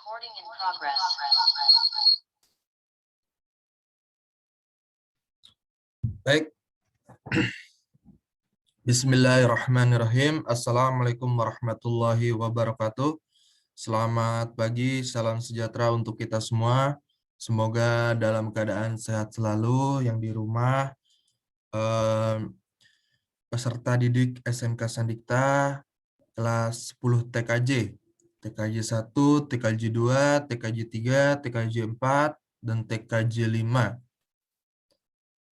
Recording in progress. Baik. Bismillahirrahmanirrahim. Assalamualaikum warahmatullahi wabarakatuh. Selamat pagi, salam sejahtera untuk kita semua. Semoga dalam keadaan sehat selalu, yang di rumah, peserta didik SMK Sandikta kelas 10 TKJ. TKJ 1, TKJ 2, TKJ 3, TKJ 4, dan TKJ 5.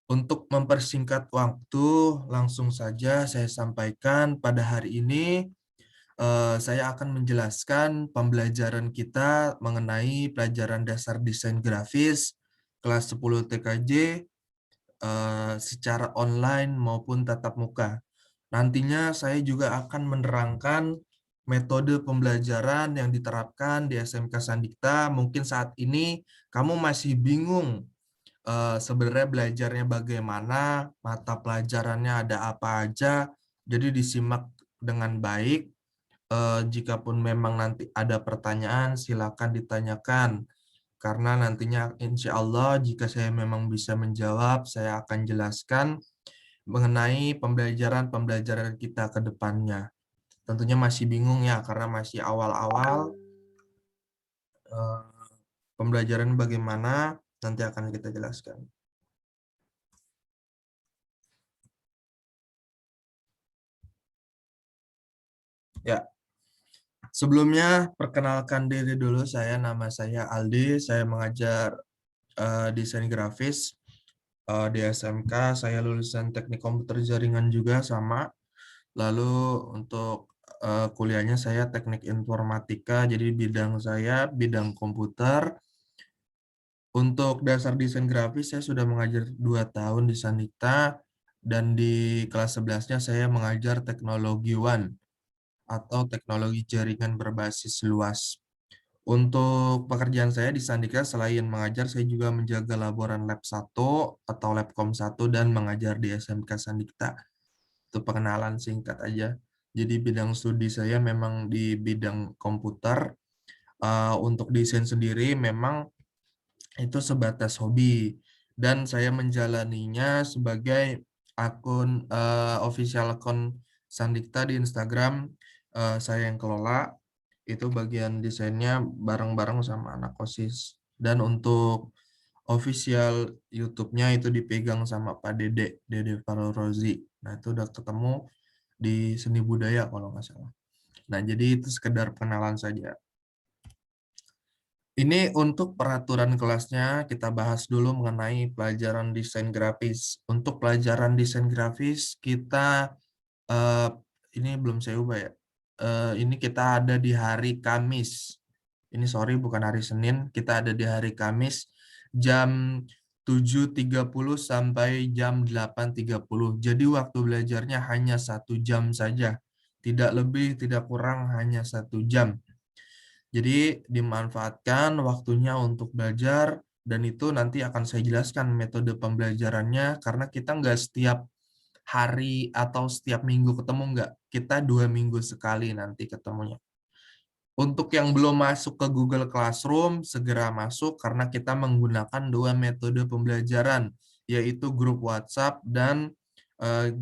Untuk mempersingkat waktu, langsung saja saya sampaikan pada hari ini saya akan menjelaskan pembelajaran kita mengenai pelajaran dasar desain grafis kelas 10 TKJ secara online maupun tatap muka. Nantinya saya juga akan menerangkan metode pembelajaran yang diterapkan di SMK Sandikta. Mungkin saat ini kamu masih bingung sebenarnya belajarnya bagaimana, mata pelajarannya ada apa aja. Jadi disimak dengan baik. Jikapun memang nanti ada pertanyaan, silakan ditanyakan. Karena nantinya insya Allah jika saya memang bisa menjawab, saya akan jelaskan mengenai pembelajaran kita ke depannya. Tentunya masih bingung ya, karena masih awal-awal. Pembelajaran bagaimana, nanti akan kita jelaskan. Ya, sebelumnya perkenalkan diri dulu, nama saya Aldi, saya mengajar desain grafis di SMK, saya lulusan teknik komputer jaringan juga sama. Lalu untuk kuliahnya saya teknik informatika, jadi bidang saya bidang komputer. Untuk dasar desain grafis saya sudah mengajar 2 tahun di Sandikta, dan di kelas 11-nya saya mengajar teknologi WAN atau teknologi jaringan berbasis luas. Untuk pekerjaan saya di Sandika, selain mengajar, saya juga menjaga laboran lab 1 atau labcom 1 dan mengajar di SMK Sandikta. Itu pengenalan singkat aja. Jadi bidang studi saya memang di bidang komputer. Untuk desain sendiri memang itu sebatas hobi. Dan saya menjalaninya sebagai official akun Sandikta di Instagram. Saya yang kelola. Itu bagian desainnya bareng-bareng sama anak OSIS. Dan untuk official YouTube-nya itu dipegang sama Pak Dede Farorozi. Nah, itu udah ketemu di Seni Budaya kalau nggak salah. Nah, jadi itu sekedar pengenalan saja. Ini untuk peraturan kelasnya, kita bahas dulu mengenai pelajaran desain grafis. Untuk pelajaran desain grafis, kita, ini belum saya ubah ya, ini kita ada di hari Kamis. Ini sorry, bukan hari Senin, kita ada di hari Kamis, jam 7.30 sampai jam 8.30. Jadi waktu belajarnya hanya 1 jam saja. Tidak lebih, tidak kurang, hanya 1 jam. Jadi dimanfaatkan waktunya untuk belajar, dan itu nanti akan saya jelaskan metode pembelajarannya, karena kita nggak setiap hari atau setiap minggu ketemu, nggak. Kita 2 minggu sekali nanti ketemunya. Untuk yang belum masuk ke Google Classroom, segera masuk karena kita menggunakan 2 metode pembelajaran, yaitu grup WhatsApp dan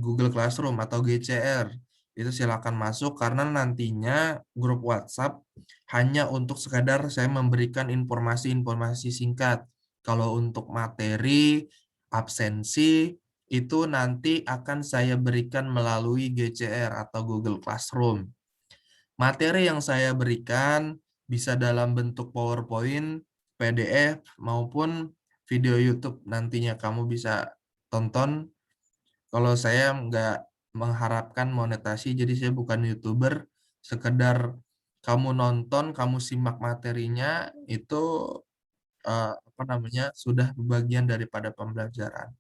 Google Classroom atau GCR. Itu silakan masuk karena nantinya grup WhatsApp hanya untuk sekadar saya memberikan informasi-informasi singkat. Kalau untuk materi, absensi, itu nanti akan saya berikan melalui GCR atau Google Classroom. Materi yang saya berikan bisa dalam bentuk PowerPoint, PDF, maupun video YouTube. Nantinya kamu bisa tonton. Kalau saya nggak mengharapkan monetasi, jadi saya bukan YouTuber. Sekedar kamu nonton, kamu simak materinya, itu sudah bagian daripada pembelajaran.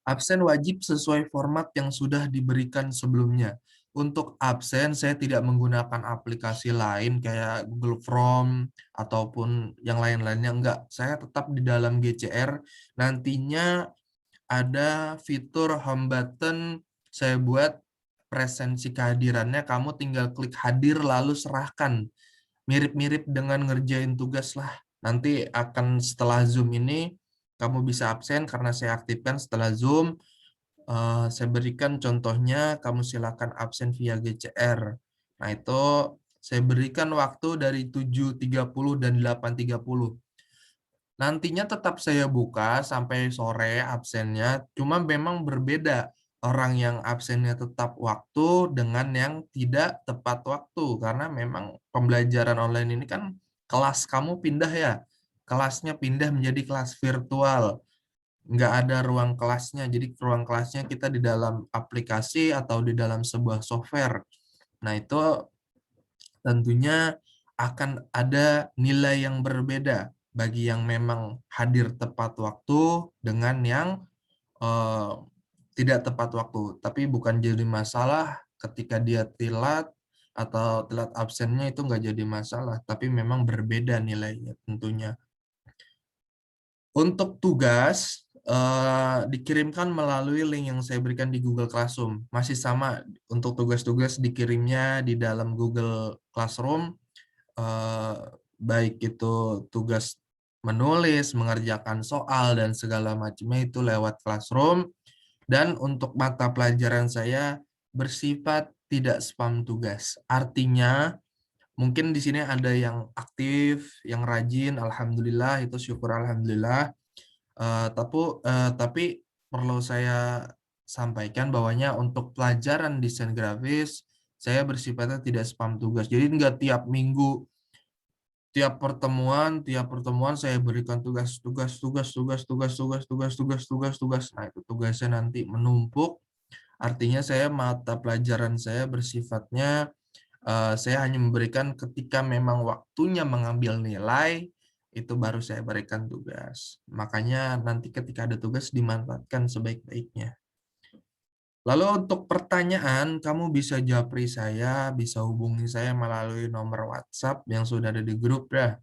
Absen wajib sesuai format yang sudah diberikan sebelumnya. Untuk absen, saya tidak menggunakan aplikasi lain kayak Google Form ataupun yang lain-lainnya. Enggak, saya tetap di dalam GCR. Nantinya ada fitur home button, saya buat presensi kehadirannya, kamu tinggal klik hadir lalu serahkan. Mirip-mirip dengan ngerjain tugas lah. Nanti akan setelah Zoom ini, kamu bisa absen karena saya aktifkan setelah Zoom. Saya berikan contohnya, kamu silakan absen via GCR. Nah, itu saya berikan waktu dari 7.30 dan 8.30. Nantinya tetap saya buka sampai sore absennya, cuma memang berbeda orang yang absennya tetap waktu dengan yang tidak tepat waktu. Karena memang pembelajaran online ini kan kelas kamu pindah ya, kelasnya pindah menjadi kelas virtual. Nggak ada ruang kelasnya, jadi ruang kelasnya kita di dalam aplikasi atau di dalam sebuah software. Nah, itu tentunya akan ada nilai yang berbeda bagi yang memang hadir tepat waktu dengan yang eh, tidak tepat waktu. Tapi bukan jadi masalah ketika dia telat atau telat absennya itu nggak jadi masalah, tapi memang berbeda nilainya tentunya. Untuk tugas, dikirimkan melalui link yang saya berikan di Google Classroom. Masih sama, untuk tugas-tugas dikirimnya di dalam Google Classroom, eh, baik itu tugas menulis, mengerjakan soal, dan segala macamnya itu lewat Classroom. Dan untuk mata pelajaran saya bersifat tidak spam tugas. Artinya, mungkin di sini ada yang aktif, yang rajin, alhamdulillah, itu syukur alhamdulillah. Tapi perlu saya sampaikan bahwanya untuk pelajaran desain grafis, saya bersifatnya tidak spam tugas. Jadi nggak tiap minggu, tiap pertemuan saya berikan tugas, tugas, tugas, tugas, tugas, tugas, tugas, tugas, tugas, tugas. Nah, itu tugasnya nanti menumpuk. Artinya saya mata pelajaran saya bersifatnya saya hanya memberikan ketika memang waktunya mengambil nilai, itu baru saya berikan tugas. Makanya nanti ketika ada tugas dimanfaatkan sebaik-baiknya. Lalu untuk pertanyaan, kamu bisa japri saya, bisa hubungi saya melalui nomor WhatsApp yang sudah ada di grup ya,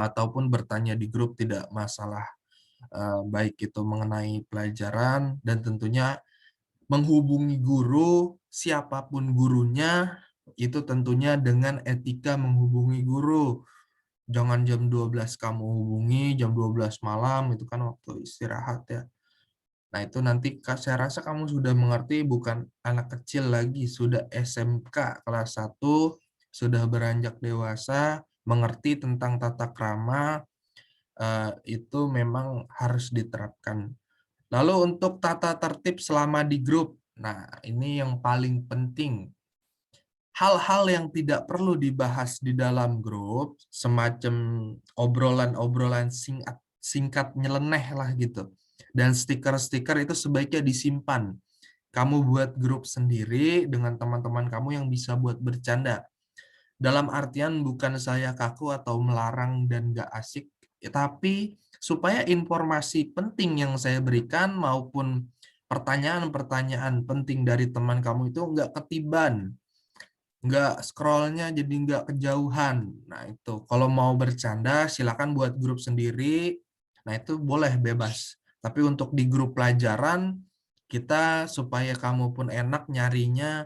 ataupun bertanya di grup tidak masalah. Baik itu mengenai pelajaran dan tentunya menghubungi guru, siapapun gurunya, itu tentunya dengan etika menghubungi guru. Jangan jam 12 kamu hubungi, jam 12 malam, itu kan waktu istirahat ya. Nah, itu nanti saya rasa kamu sudah mengerti, bukan anak kecil lagi, sudah SMK kelas 1, sudah beranjak dewasa, mengerti tentang tata krama, itu memang harus diterapkan. Lalu untuk tata tertib selama di grup. Nah, ini yang paling penting. Hal-hal yang tidak perlu dibahas di dalam grup, semacam obrolan-obrolan singkat, singkat nyeleneh lah gitu. Dan stiker-stiker itu sebaiknya disimpan. Kamu buat grup sendiri dengan teman-teman kamu yang bisa buat bercanda. Dalam artian bukan saya kaku atau melarang dan gak asik, tapi supaya informasi penting yang saya berikan maupun pertanyaan-pertanyaan penting dari teman kamu itu nggak ketiban, nggak scrollnya jadi nggak kejauhan. Nah itu, kalau mau bercanda silakan buat grup sendiri, nah itu boleh bebas. Tapi untuk di grup pelajaran, kita supaya kamu pun enak nyarinya,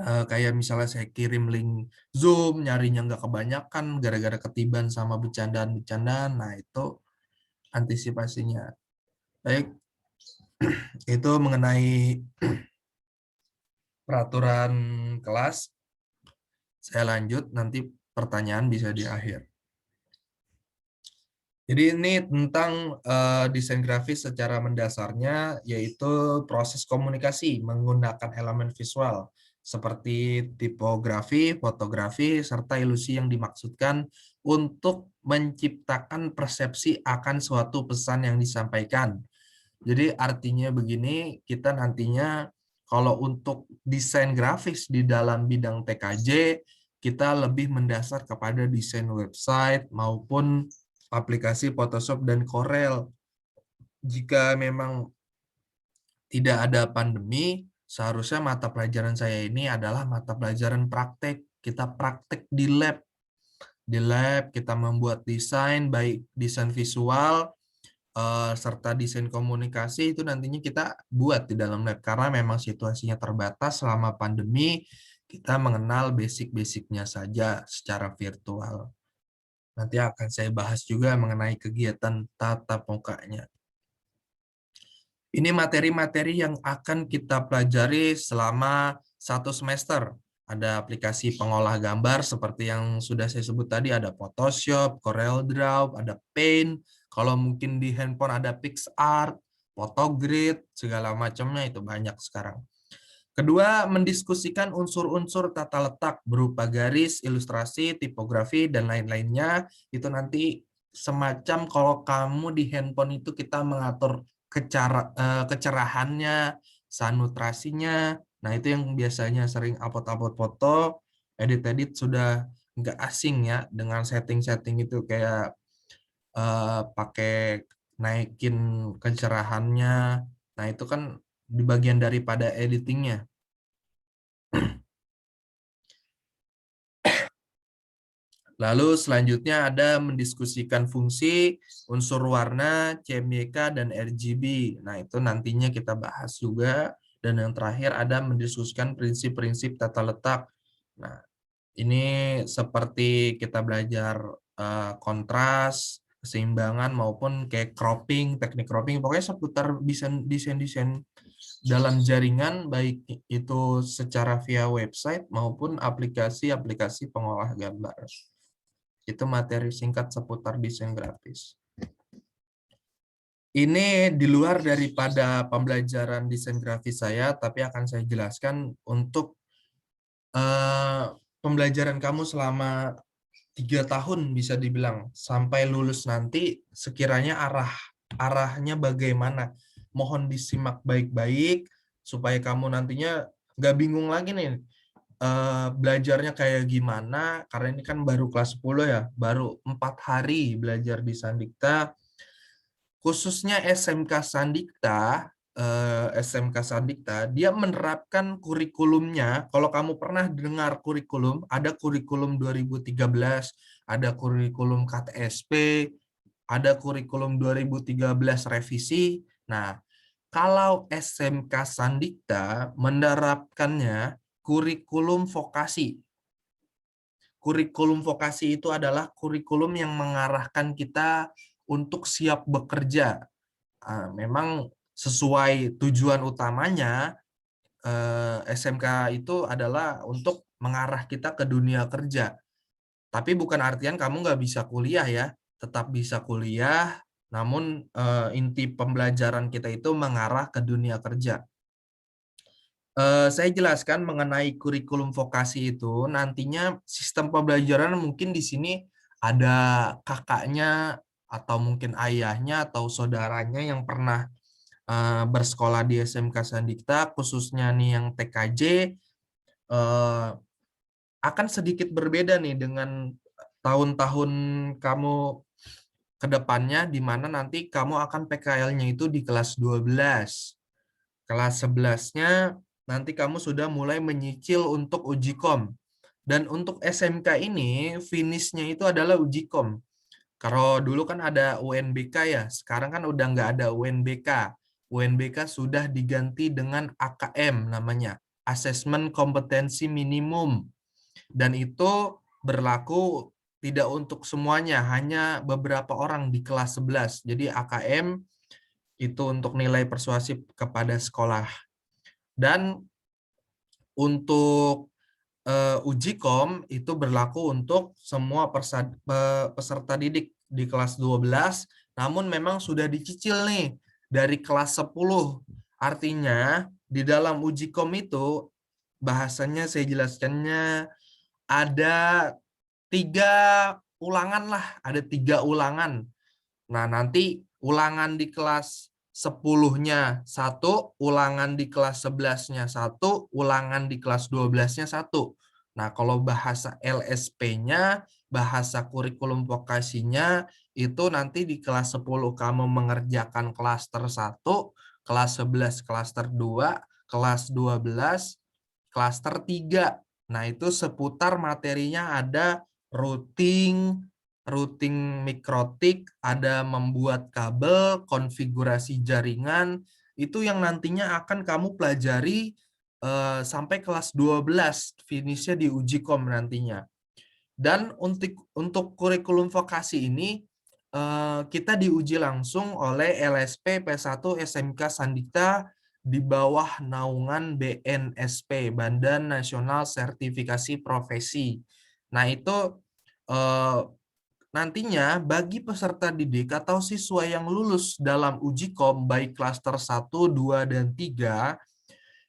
kayak misalnya saya kirim link Zoom, nyarinya nggak kebanyakan gara-gara ketiban sama bercandaan-bercandaan. Nah, itu antisipasinya. Baik, itu mengenai peraturan kelas. Saya lanjut, nanti pertanyaan bisa di akhir. Jadi ini tentang desain grafis secara mendasarnya, yaitu proses komunikasi menggunakan elemen visual seperti tipografi, fotografi, serta ilusi yang dimaksudkan untuk menciptakan persepsi akan suatu pesan yang disampaikan. Jadi artinya begini, kita nantinya kalau untuk desain grafis di dalam bidang TKJ, kita lebih mendasar kepada desain website maupun aplikasi Photoshop dan Corel. Jika memang tidak ada pandemi, seharusnya mata pelajaran saya ini adalah mata pelajaran praktek. Kita praktek di lab. Di lab kita membuat desain, baik desain visual, serta desain komunikasi itu nantinya kita buat di dalam lab. Karena memang situasinya terbatas selama pandemi, kita mengenal basic-basicnya saja secara virtual. Nanti akan saya bahas juga mengenai kegiatan tatap mukanya. Ini materi-materi yang akan kita pelajari selama 1 semester. Ada aplikasi pengolah gambar seperti yang sudah saya sebut tadi, ada Photoshop, CorelDRAW, ada Paint. Kalau mungkin di handphone ada PixArt, Photogrid, segala macamnya itu banyak sekarang. Kedua, mendiskusikan unsur-unsur tata letak berupa garis, ilustrasi, tipografi, dan lain-lainnya. Itu nanti semacam kalau kamu di handphone itu kita mengatur kecerahannya, sanutrasinya. Nah, itu yang biasanya sering upload-upload foto, edit-edit sudah nggak asing ya dengan setting-setting itu kayak pakai naikin kecerahannya. Nah, itu kan di bagian daripada editingnya. Lalu selanjutnya ada mendiskusikan fungsi, unsur warna, CMYK, dan RGB. Nah, itu nantinya kita bahas juga. Dan yang terakhir ada mendiskusikan prinsip-prinsip tata letak. Nah, ini seperti kita belajar kontras, keseimbangan, maupun kayak cropping, teknik cropping. Pokoknya seputar desain-desain dalam jaringan, baik itu secara via website maupun aplikasi-aplikasi pengolah gambar. Itu materi singkat seputar desain grafis. Ini di luar daripada pembelajaran desain grafis saya, tapi akan saya jelaskan untuk pembelajaran kamu selama 3 tahun bisa dibilang sampai lulus nanti sekiranya arahnya bagaimana. Mohon disimak baik-baik supaya kamu nantinya nggak bingung lagi nih belajarnya kayak gimana, karena ini kan baru kelas 10 ya, baru 4 hari belajar di Sandikta. Khususnya SMK Sandikta, dia menerapkan kurikulumnya. Kalau kamu pernah dengar kurikulum, ada kurikulum 2013, ada kurikulum KTSP, ada kurikulum 2013 revisi. Nah, kalau SMK Sandikta menerapkannya kurikulum vokasi. Kurikulum vokasi itu adalah kurikulum yang mengarahkan kita untuk siap bekerja. Memang sesuai tujuan utamanya, SMK itu adalah untuk mengarah kita ke dunia kerja. Tapi bukan artian kamu nggak bisa kuliah ya, tetap bisa kuliah, namun inti pembelajaran kita itu mengarah ke dunia kerja. Saya jelaskan mengenai kurikulum vokasi itu, nantinya sistem pembelajaran mungkin di sini ada kakaknya, atau mungkin ayahnya, atau saudaranya yang pernah bersekolah di SMK Sandikta, khususnya nih yang TKJ, akan sedikit berbeda nih dengan tahun-tahun kamu ke depannya, di mana nanti kamu akan PKL-nya itu di kelas 12. Kelas 11-nya nanti kamu sudah mulai menyicil untuk uji kom. Dan untuk SMK ini, finish-nya itu adalah uji kom. Kalau dulu kan ada UNBK ya, sekarang kan udah nggak ada UNBK. UNBK sudah diganti dengan AKM namanya, Assessment Kompetensi Minimum. Dan itu berlaku tidak untuk semuanya, hanya beberapa orang di kelas 11. Jadi AKM itu untuk nilai persuasif kepada sekolah. Dan untuk uji kom itu berlaku untuk semua peserta didik di kelas 12, namun memang sudah dicicil nih dari kelas 10. Artinya di dalam uji kom itu bahasanya saya jelaskannya ada 3 ulangan lah, ada 3 ulangan. Nah, nanti ulangan di kelas 10-nya 1, ulangan di kelas 11-nya 1, ulangan di kelas 12-nya 1. Nah, kalau bahasa LSP-nya, bahasa kurikulum vokasinya, itu nanti di kelas 10 kamu mengerjakan klaster 1, kelas 11 klaster 2, kelas 12 klaster 3. Nah, itu seputar materinya ada routing, mikrotik, ada membuat kabel, konfigurasi jaringan, itu yang nantinya akan kamu pelajari sampai kelas 12, finishnya di uji kom nantinya. Dan untuk kurikulum vokasi ini, kita diuji langsung oleh LSP P1 SMK Sandikta di bawah naungan BNSP, Badan Nasional Sertifikasi Profesi. Nah, itu nantinya bagi peserta didik atau siswa yang lulus dalam uji kom baik klaster 1, 2, dan 3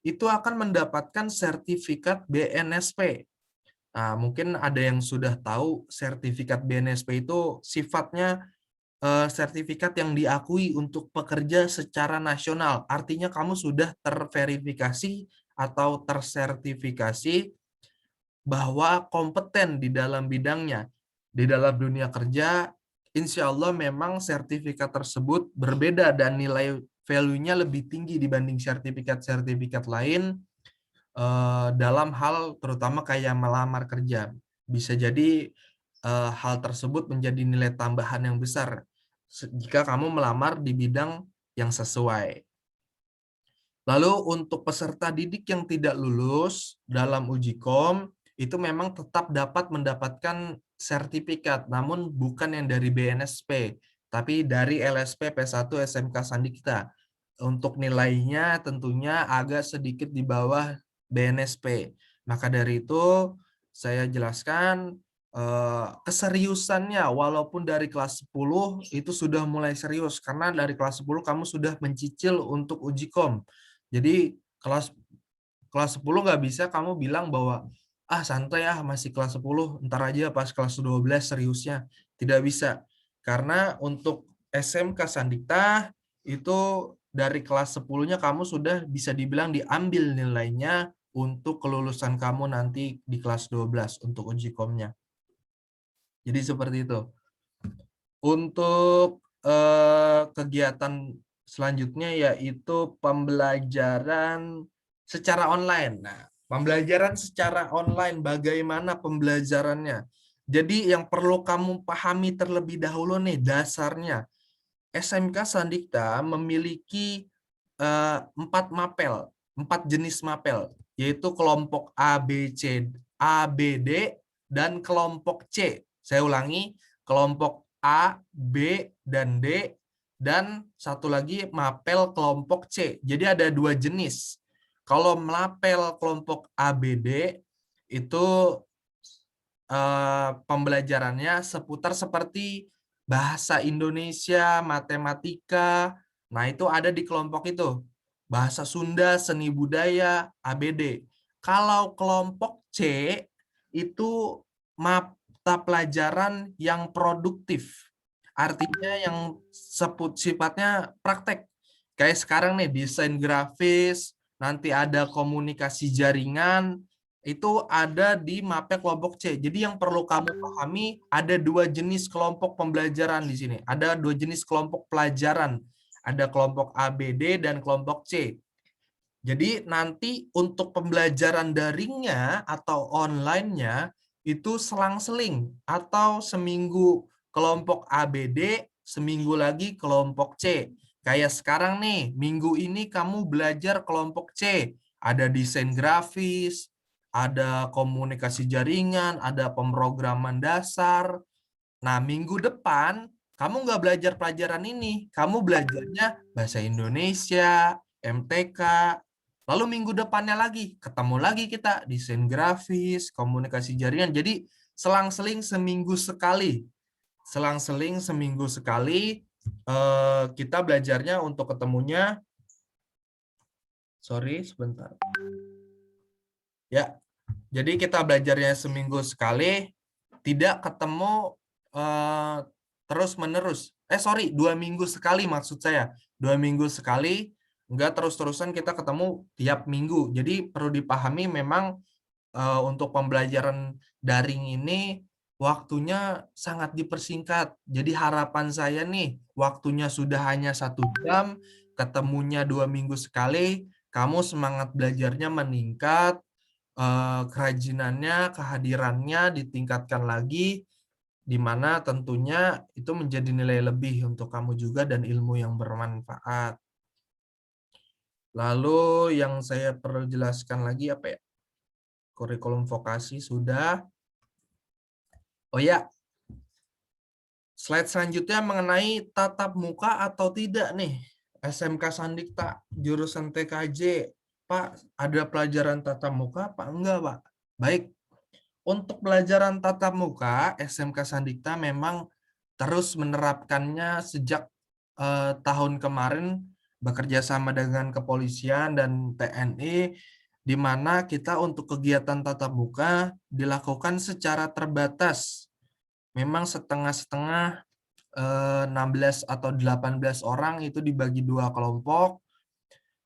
itu akan mendapatkan sertifikat BNSP. Nah, mungkin ada yang sudah tahu sertifikat BNSP itu sifatnya sertifikat yang diakui untuk pekerja secara nasional. Artinya kamu sudah terverifikasi atau tersertifikasi bahwa kompeten di dalam bidangnya. Di dalam dunia kerja, insya Allah memang sertifikat tersebut berbeda dan nilai value-nya lebih tinggi dibanding sertifikat-sertifikat lain dalam hal terutama kayak melamar kerja. Bisa jadi hal tersebut menjadi nilai tambahan yang besar jika kamu melamar di bidang yang sesuai. Lalu untuk peserta didik yang tidak lulus dalam uji kom, itu memang tetap dapat mendapatkan sertifikat, namun bukan yang dari BNSP, tapi dari LSP P1 SMK Sandikta. Untuk nilainya tentunya agak sedikit di bawah BNSP. Maka dari itu saya jelaskan keseriusannya walaupun dari kelas 10 itu sudah mulai serius karena dari kelas 10 kamu sudah mencicil untuk uji kom. Jadi kelas kelas 10 nggak bisa kamu bilang bahwa santai masih kelas 10 ntar aja pas kelas 12 seriusnya. Tidak bisa. Karena untuk SMK Sandikta itu dari kelas 10-nya kamu sudah bisa dibilang diambil nilainya untuk kelulusan kamu nanti di kelas 12 untuk uji komnya. Jadi seperti itu. Untuk kegiatan selanjutnya yaitu pembelajaran secara online. Nah, pembelajaran secara online bagaimana pembelajarannya? Jadi yang perlu kamu pahami terlebih dahulu nih dasarnya. SMK Sandikta memiliki 4 mapel, 4 jenis mapel, yaitu kelompok A, B, C, A, B, D, dan kelompok C. Saya ulangi, kelompok A, B, dan D, dan satu lagi mapel kelompok C. Jadi ada 2 jenis. Kalau mapel kelompok A, B, D, itu pembelajarannya seputar seperti bahasa Indonesia, matematika. Nah, itu ada di kelompok itu. Bahasa Sunda, seni budaya, ABD. Kalau kelompok C itu mata pelajaran yang produktif. Artinya yang sifatnya praktek. Kayak sekarang nih, desain grafis, nanti ada komunikasi jaringan, itu ada di mapnya kelompok C. Jadi yang perlu kamu pahami ada 2 jenis kelompok pembelajaran di sini. Ada 2 jenis kelompok pelajaran. Ada kelompok ABD dan kelompok C. Jadi nanti untuk pembelajaran daringnya atau online-nya itu selang-seling atau seminggu kelompok ABD, seminggu lagi kelompok C. Kayak sekarang nih, minggu ini kamu belajar kelompok C. Ada desain grafis, ada komunikasi jaringan, ada pemrograman dasar. Nah, minggu depan kamu nggak belajar pelajaran ini. Kamu belajarnya bahasa Indonesia, MTK. Lalu minggu depannya lagi, ketemu lagi kita desain grafis, komunikasi jaringan. Jadi selang-seling seminggu sekali. Selang-seling seminggu sekali kita belajarnya untuk ketemunya. Sorry, sebentar. Ya, jadi kita belajarnya seminggu sekali, tidak ketemu terus-menerus. Sorry, 2 minggu sekali maksud saya. 2 minggu sekali, enggak terus-terusan kita ketemu tiap minggu. Jadi perlu dipahami memang untuk pembelajaran daring ini waktunya sangat dipersingkat. Jadi harapan saya nih, waktunya sudah hanya 1 jam, ketemunya 2 minggu sekali, kamu semangat belajarnya meningkat, kerajinannya, kehadirannya ditingkatkan lagi, di mana tentunya itu menjadi nilai lebih untuk kamu juga dan ilmu yang bermanfaat. Lalu yang saya perlu jelaskan lagi apa ya? Kurikulum vokasi sudah. Oh ya, slide selanjutnya mengenai tatap muka atau tidak nih. SMK Sandikta, jurusan TKJ. Pak, ada pelajaran tatap muka apa enggak, Pak? Baik, untuk pelajaran tatap muka, SMK Sandikta memang terus menerapkannya sejak tahun kemarin bekerja sama dengan kepolisian dan TNI, di mana kita untuk kegiatan tatap muka dilakukan secara terbatas. Memang setengah-setengah 16 atau 18 orang itu dibagi 2 kelompok,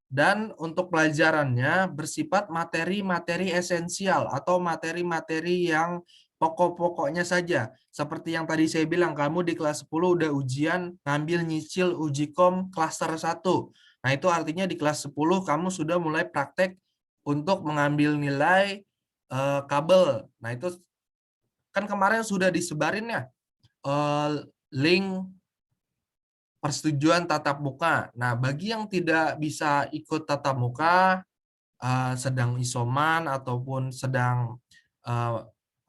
dan untuk pelajarannya bersifat materi-materi esensial atau materi-materi yang pokok-pokoknya saja. Seperti yang tadi saya bilang, kamu di kelas 10 udah ujian ngambil nyicil uji kom klaster 1. Nah, itu artinya di kelas 10 kamu sudah mulai praktek untuk mengambil nilai kabel. Nah, itu kan kemarin sudah disebarin ya link persetujuan tatap muka. Nah, bagi yang tidak bisa ikut tatap muka, sedang isoman ataupun sedang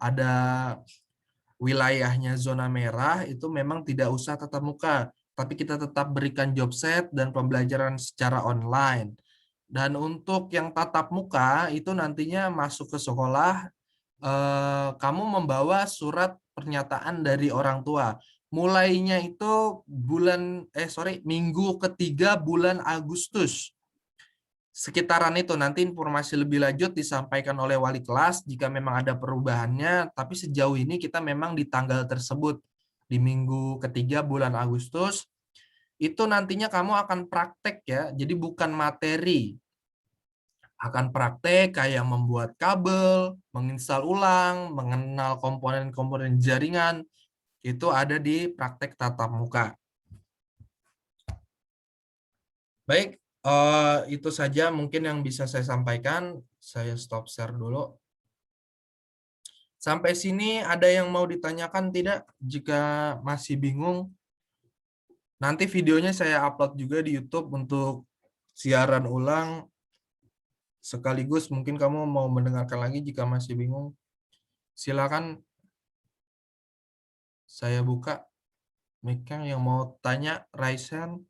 ada wilayahnya zona merah, itu memang tidak usah tatap muka, tapi kita tetap berikan job set dan pembelajaran secara online. Dan untuk yang tatap muka itu nantinya masuk ke sekolah, kamu membawa surat pernyataan dari orang tua. Mulainya itu minggu ketiga bulan Agustus. Sekitaran itu nanti informasi lebih lanjut disampaikan oleh wali kelas jika memang ada perubahannya, tapi sejauh ini kita memang di tanggal tersebut, di minggu ketiga bulan Agustus, itu nantinya kamu akan praktek ya, jadi bukan materi. Akan praktek kayak membuat kabel, menginstal ulang, mengenal komponen-komponen jaringan, itu ada di praktek tatap muka. Baik, itu saja mungkin yang bisa saya sampaikan. Saya stop share dulu. Sampai sini ada yang mau ditanyakan tidak? Jika masih bingung, nanti videonya saya upload juga di YouTube untuk siaran ulang. Sekaligus mungkin kamu mau mendengarkan lagi jika masih bingung. Silakan saya buka mic-nya yang mau tanya, raise hand.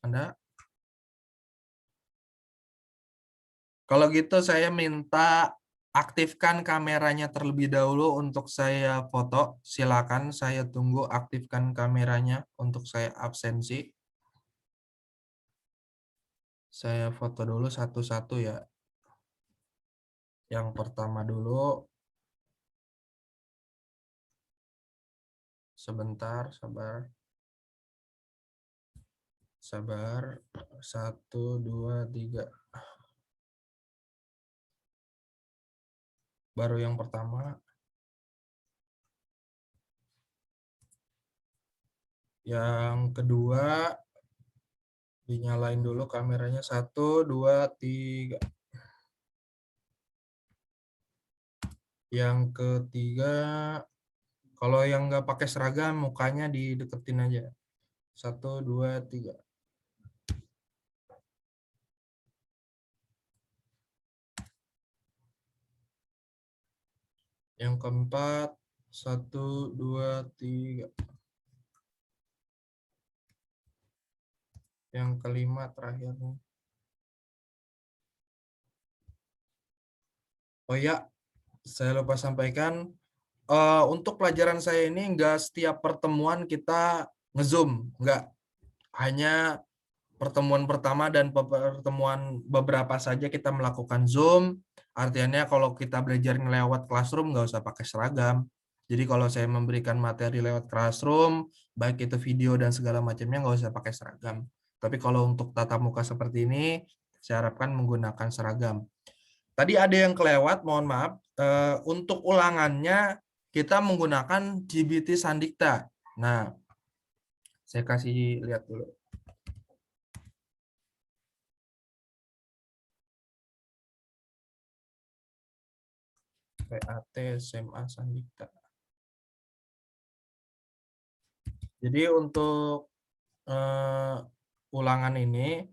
Anda? Kalau gitu saya minta aktifkan kameranya terlebih dahulu untuk saya foto. Silakan saya tunggu aktifkan kameranya untuk saya absensi. Saya foto dulu satu-satu ya. Yang pertama dulu. Sebentar, sabar. Sabar. 1, 2, 3. Baru yang pertama. Yang kedua, dinyalain dulu kameranya. 1, 2, 3. Yang ketiga, kalau yang nggak pakai seragam, mukanya dideketin aja. 1, 2, 3. Yang keempat, 1, 2, 3. Yang kelima terakhir. Oh ya, saya lupa sampaikan. Untuk pelajaran saya ini nggak setiap pertemuan kita nge-zoom. Nggak. Hanya pertemuan pertama dan pertemuan beberapa saja kita melakukan Zoom. Artinya kalau kita belajar lewat classroom nggak usah pakai seragam. Jadi kalau saya memberikan materi lewat classroom, baik itu video dan segala macamnya nggak usah pakai seragam. Tapi kalau untuk tatap muka seperti ini, saya harapkan menggunakan seragam. Tadi ada yang kelewat, mohon maaf. Untuk ulangannya kita menggunakan GBT Sandikta. Nah, saya kasih lihat dulu. PAT SMA Sandikta. Jadi untuk ulangan ini,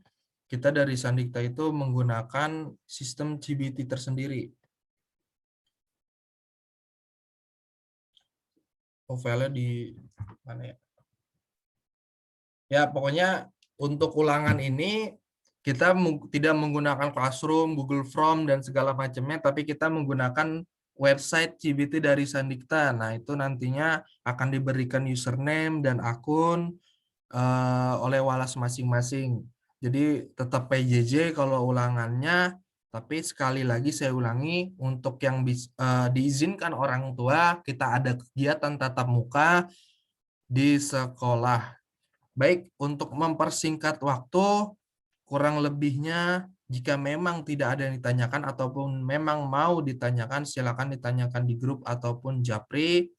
kita dari Sandikta itu menggunakan sistem GBT tersendiri. Oh, file-nya di Mana ya? Ya, pokoknya untuk ulangan ini kita tidak menggunakan Classroom, Google Form, dan segala macamnya, tapi kita menggunakan website CBT dari Sandikta. Nah, itu nantinya akan diberikan username dan akun oleh Walas masing-masing. Jadi tetap PJJ kalau ulangannya, tapi sekali lagi saya ulangi, untuk yang diizinkan orang tua, kita ada kegiatan tatap muka di sekolah. Baik, untuk mempersingkat waktu, kurang lebihnya jika memang tidak ada yang ditanyakan ataupun memang mau ditanyakan, silakan ditanyakan di grup ataupun Japri.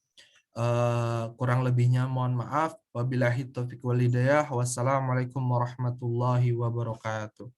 Kurang lebihnya mohon maaf. Wabillahi taufiq wal hidayah. Wassalamualaikum warahmatullahi wabarakatuh.